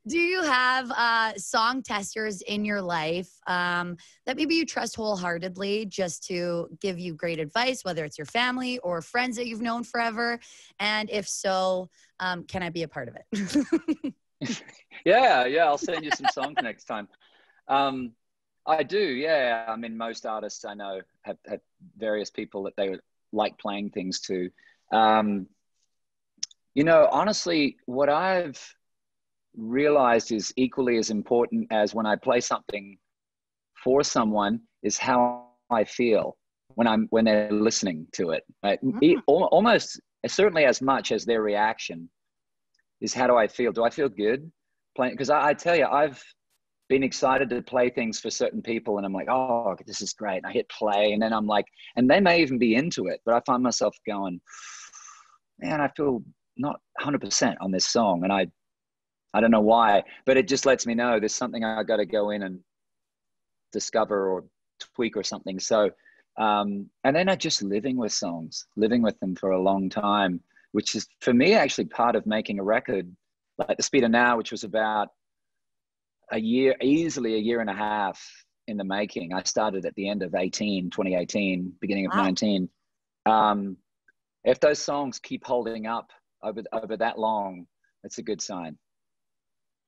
Do you have song testers in your life that maybe you trust wholeheartedly just to give you great advice, whether it's your family or friends that you've known forever? And if so, can I be a part of it? Yeah, yeah, I'll send you some songs next time. Um, I do, yeah. I mean, most artists I know have various people that they like playing things to. Um, honestly, what I've realized is equally as important as when I play something for someone is how I feel when they're listening to it. Right? Mm. Almost certainly as much as their reaction is how do I feel? Do I feel good playing? Because I tell you, I've been excited to play things for certain people, and I'm like, oh, this is great. And I hit play, and then I'm like, and they may even be into it, but I find myself going, man, I feel not 100% on this song, and I don't know why, but it just lets me know there's something I got to go in and discover or tweak or something. So, and then I just living with songs, living with them for a long time, which is for me actually part of making a record like The Speed of Now, which was about a year, easily a year and a half in the making. I started at the end of 2018, beginning of Wow. 19. If those songs keep holding up over that long, it's a good sign.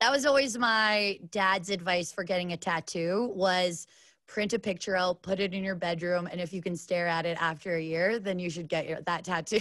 That was always my dad's advice for getting a tattoo was print a picture out, put it in your bedroom, and if you can stare at it after a year, then you should get that tattoo.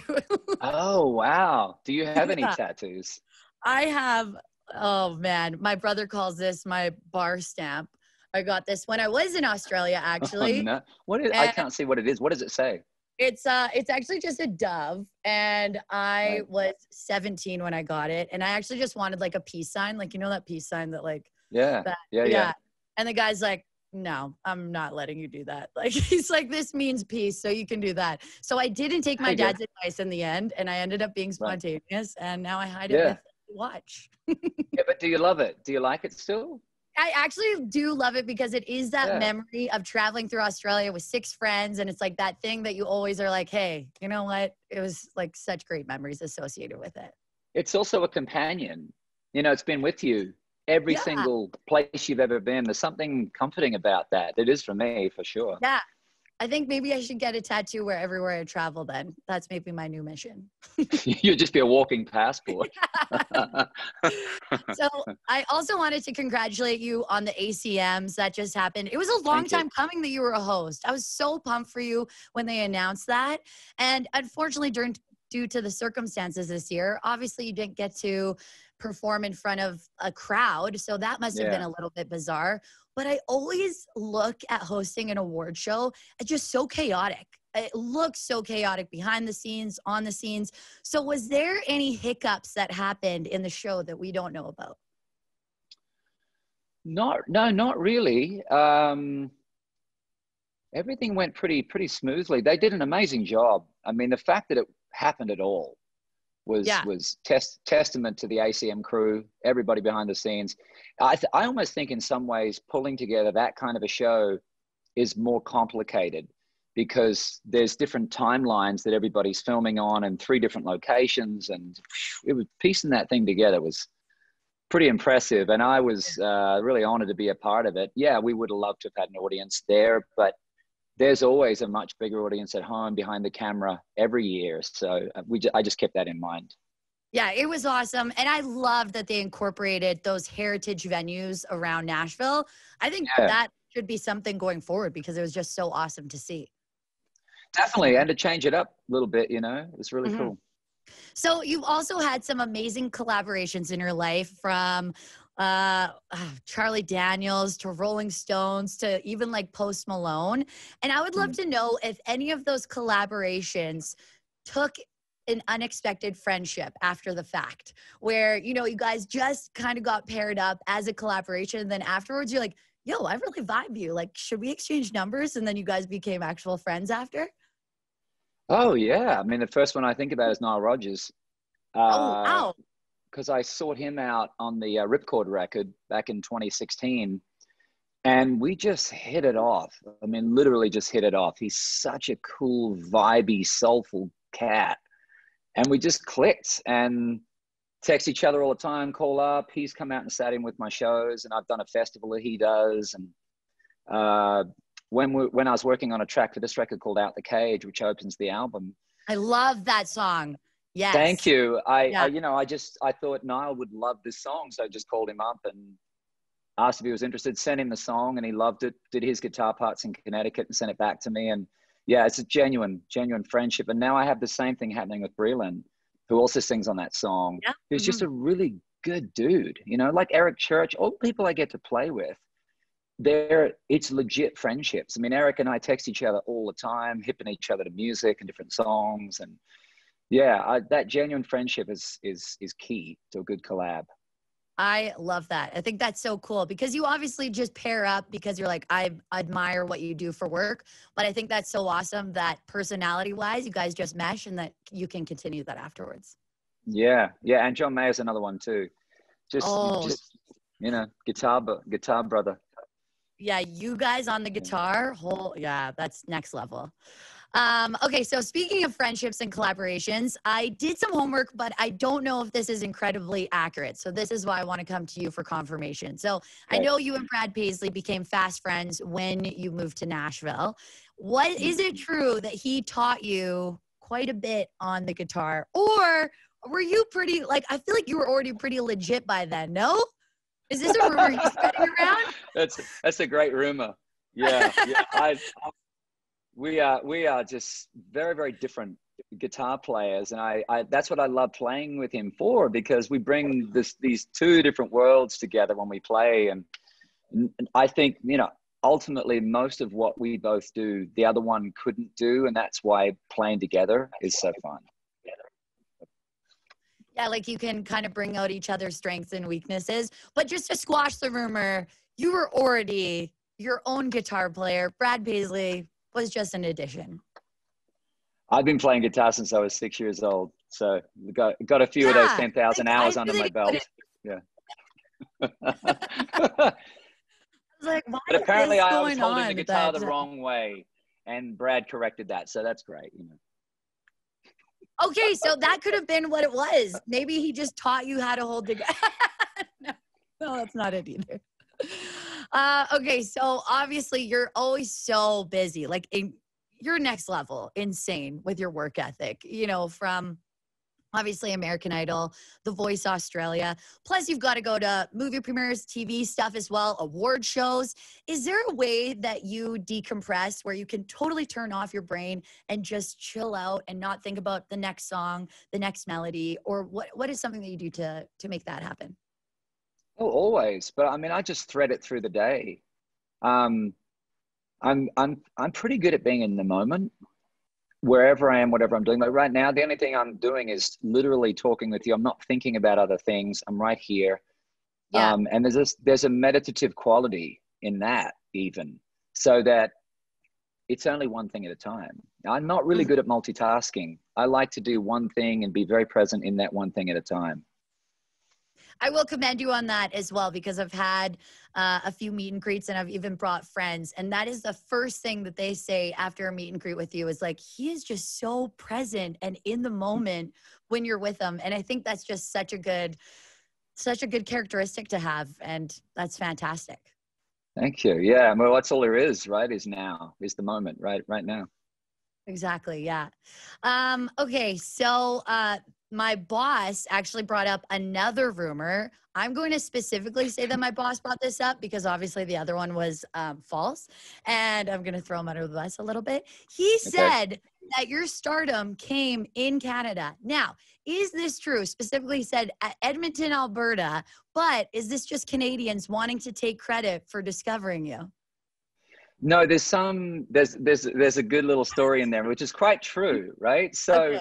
Oh, wow. Do you have any Yeah. tattoos? I have, oh man, my brother calls this my bar stamp. I got this when I was in Australia, Oh, actually. no. I And can't see what it is. What does it say? it's actually just a dove. And I Right. was 17 when I got it. And I actually just wanted like a peace sign, like you know that peace sign that like Yeah. that Yeah. Yeah. yeah. And the guy's like, no, I'm not letting you do that. Like he's like, this means peace, so you can do that. So I didn't take There my you go. dad's advice in the end, and I ended up being Right. spontaneous, and now I hide it Yeah. with watch. Yeah. But do you love it? Do you like it still? I actually do love it because it is that Yeah. memory of traveling through Australia with 6 friends. And it's like that thing that you always are like, hey, you know what? It was like such great memories associated with it. It's also a companion. It's been with you every Yeah. single place you've ever been. There's something comforting about that. It is for me, for sure. Yeah. I think maybe I should get a tattoo where everywhere I travel then. That's maybe my new mission. You'd just be a walking passport. So I also wanted to congratulate you on the ACMs that just happened. It was a long Thank you. time coming that you were a host. I was so pumped for you when they announced that. And unfortunately, due to the circumstances this year, obviously you didn't get to perform in front of a crowd. So that must have been Yeah. a little bit bizarre. But I always look at hosting an award show as just so chaotic. It looks so chaotic behind the scenes, on the scenes. So was there any hiccups that happened in the show that we don't know about? Not really. Everything went pretty smoothly. They did an amazing job. I mean, the fact that it happened at all Yeah. was testament to the ACM crew, everybody behind the scenes. I almost think in some ways pulling together that kind of a show is more complicated because there's different timelines that everybody's filming on and 3 different locations, and it was piecing that thing together was pretty impressive. And I was really honored to be a part of it. Yeah, we would have loved to have had an audience there, but there's always a much bigger audience at home behind the camera every year. So I just kept that in mind. Yeah, it was awesome. And I love that they incorporated those heritage venues around Nashville. I think Yeah, that should be something going forward because it was just so awesome to see. definitely. And to change it up a little bit, it was really Mhm. cool. So you've also had some amazing collaborations in your life from Charlie Daniels to Rolling Stones to even like Post Malone. And I would love Mm. to know if any of those collaborations took an unexpected friendship after the fact where, you guys just kind of got paired up as a collaboration. And then afterwards you're like, yo, I really vibe you. Like, should we exchange numbers? And then you guys became actual friends after? Oh, yeah. I mean, the first one I think about is Nile Rodgers. Oh, Uh, wow. because I sought him out on the Ripcord record back in 2016, and we just hit it off. I mean, literally just hit it off. He's such a cool, vibey, soulful cat, and we just clicked. And text each other all the time, call up. He's come out and sat in with my shows, and I've done a festival that he does. And when I was working on a track for this record called Out the Cage, which opens the album. I love that song. Yes. Thank you. I thought Niall would love this song. So I just called him up and asked if he was interested, sent him the song, and he loved it, did his guitar parts in Connecticut and sent it back to me. And yeah, it's a genuine friendship. And now I have the same thing happening with Breland, who also sings on that song. Yeah. Who's just a really good dude, you know, like Eric Church, all the people I get to play with. It's legit friendships. I mean, Eric and I text each other all the time, hipping each other to music and different songs. And yeah, that genuine friendship is key to a good collab. I love that. I think that's so cool because you obviously just pair up because you're like, I admire what you do for work. But I think that's so awesome that personality wise, you guys just mesh and that you can continue that afterwards. Yeah. Yeah. And John Mayer's another one too. Just, you know, guitar brother. Yeah, you guys on the guitar, that's next level. Okay, so speaking of friendships and collaborations, I did some homework, but I don't know if this is incredibly accurate. So this is why I want to come to you for confirmation. So okay. I know you and Brad Paisley became fast friends when you moved to Nashville. Is it true that he taught you quite a bit on the guitar? Or were you pretty, I feel like you were already pretty legit by then, no? Is this a rumor you're spreading around? That's a great rumor. Yeah. We are just very, very different guitar players, and I that's what I love playing with him for, because we bring these two different worlds together when we play, and I think, you know, ultimately most of what we both do, the other one couldn't do, and that's why playing together is so fun. Yeah, you can kind of bring out each other's strengths and weaknesses. But just to squash the rumor, you were already your own guitar player. Brad Paisley was just an addition. I've been playing guitar since I was 6 years old. So got a few of those 10,000 hours under my belt. Yeah. I was like, but apparently I was holding the guitar the wrong way, and Brad corrected that. So that's great, you know. Okay, so that could have been what it was. Maybe he just taught you how to hold the No, that's not it either. Okay, so obviously you're always so busy. You're next level, insane with your work ethic, you know, from obviously American Idol, The Voice Australia. Plus, you've got to go to movie premieres, TV stuff as well, award shows. Is there a way that you decompress where you can totally turn off your brain and just chill out and not think about the next song, the next melody, or what is something that you do to make that happen? Oh, always. But I mean, I just thread it through the day. I'm pretty good at being in the moment, wherever I am, whatever I'm doing. Like right now, the only thing I'm doing is literally talking with you. I'm not thinking about other things. I'm right here. Yeah. And there's a meditative quality in that, even, so that it's only one thing at a time. I'm not really good at multitasking. I like to do one thing and be very present in that one thing at a time. I will commend you on that as well, because I've had a few meet and greets, and I've even brought friends. And that is the first thing that they say after a meet and greet with you is he is just so present and in the moment when you're with them. And I think that's just such a good characteristic to have. And that's fantastic. Thank you. Yeah. Well, that's all there is, right? Is the moment, right now. Exactly. Yeah. Okay. So, my boss actually brought up another rumor. I'm going to specifically say that my boss brought this up because obviously the other one was false. And I'm going to throw him under the bus a little bit. He said that your stardom came in Canada. Now, is this true? Specifically said at Edmonton, Alberta, but is this just Canadians wanting to take credit for discovering you? No, there's a good little story in there, which is quite true, right? So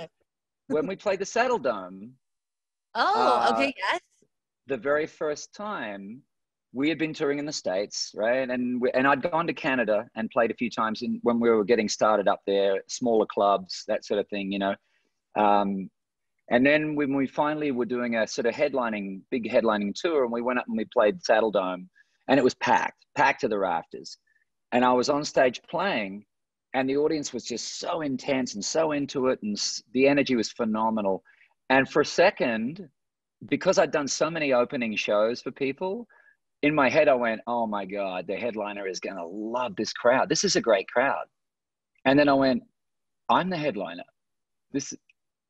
when we played the Saddle Dome. Oh, okay, yes. The very first time we had been touring in the States, right? And I'd gone to Canada and played a few times when we were getting started up there, smaller clubs, that sort of thing, you know. And then when we finally were doing a sort of big headlining tour, and we went up and we played Saddle Dome, and it was packed to the rafters. And I was on stage playing, and the audience was just so intense and so into it, and the energy was phenomenal. And for a second, because I'd done so many opening shows for people, in my head, I went, oh my God, the headliner is going to love this crowd. This is a great crowd. And then I went, I'm the headliner.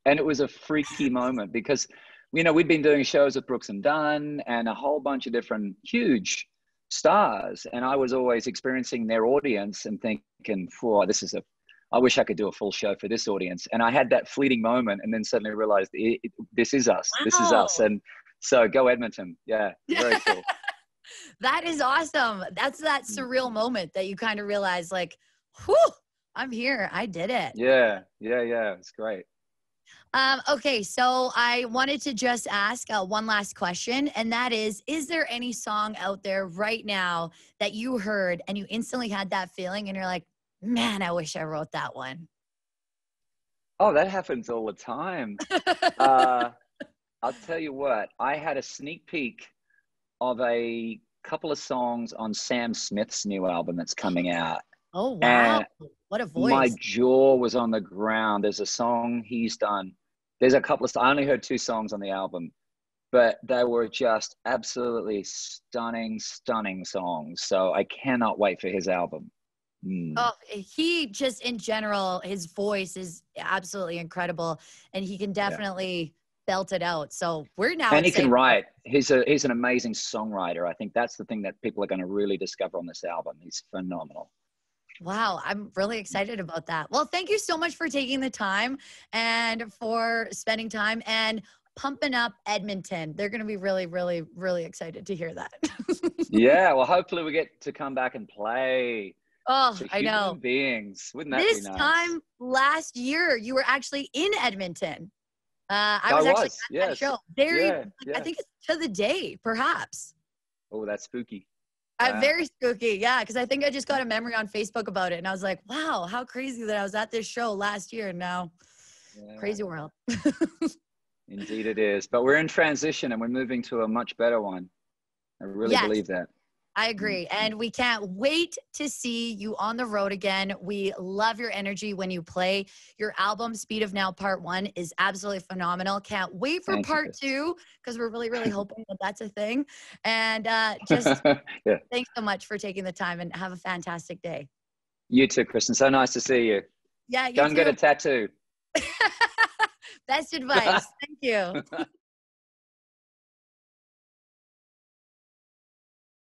And it was a freaky moment because, you know, we'd been doing shows with Brooks and Dunn and a whole bunch of different huge stars. And I was always experiencing their audience and thinking, oh, I wish I could do a full show for this audience. And I had that fleeting moment and then suddenly realized this is us. This is us. Wow. And so go Edmonton. Yeah, very cool. That is awesome. That's that surreal moment that you kind of realize like, whew, I'm here. I did it. Yeah. It's great. Okay, so I wanted to just ask one last question, and that is there any song out there right now that you heard and you instantly had that feeling and you're like, man, I wish I wrote that one? Oh, that happens all the time. I'll tell you what, I had a sneak peek of a couple of songs on Sam Smith's new album that's coming out. Oh, wow. And what a my voice. jaw was on the ground. There's a song he's done. There's a couple of, I only heard 2 songs on the album, but they were just absolutely stunning songs. So I cannot wait for his album. Oh, he just in general, his voice is absolutely incredible, and he can definitely belt it out. So we're now and he can excited. write. He's an amazing songwriter. I think that's the thing that people are going to really discover on this album. He's phenomenal. Wow, I'm really excited about that. Well, thank you so much for taking the time and for spending time and pumping up Edmonton. They're going to be really, really, really excited to hear that. Yeah, well, hopefully we get to come back and play. Oh, For I know. human beings. Wouldn't that be This nice? time last year, you were actually in Edmonton. I was actually at that show. I think it's to the day, perhaps. Oh, that's spooky. Very spooky, yeah, because I think I just got a memory on Facebook about it, and I was like, wow, how crazy that I was at this show last year, and now crazy world. Indeed it is. But we're in transition, and we're moving to a much better one. I really believe that. I agree. And we can't wait to see you on the road again. We love your energy when you play. Your album, Speed of Now Part 1, is absolutely phenomenal. Can't wait for Part 2 because we're really, really hoping that that's a thing. And just thanks so much for taking the time and have a fantastic day. You too, Kristen. So nice to see you. Yeah, you Go and get a tattoo. Best advice. Thank you.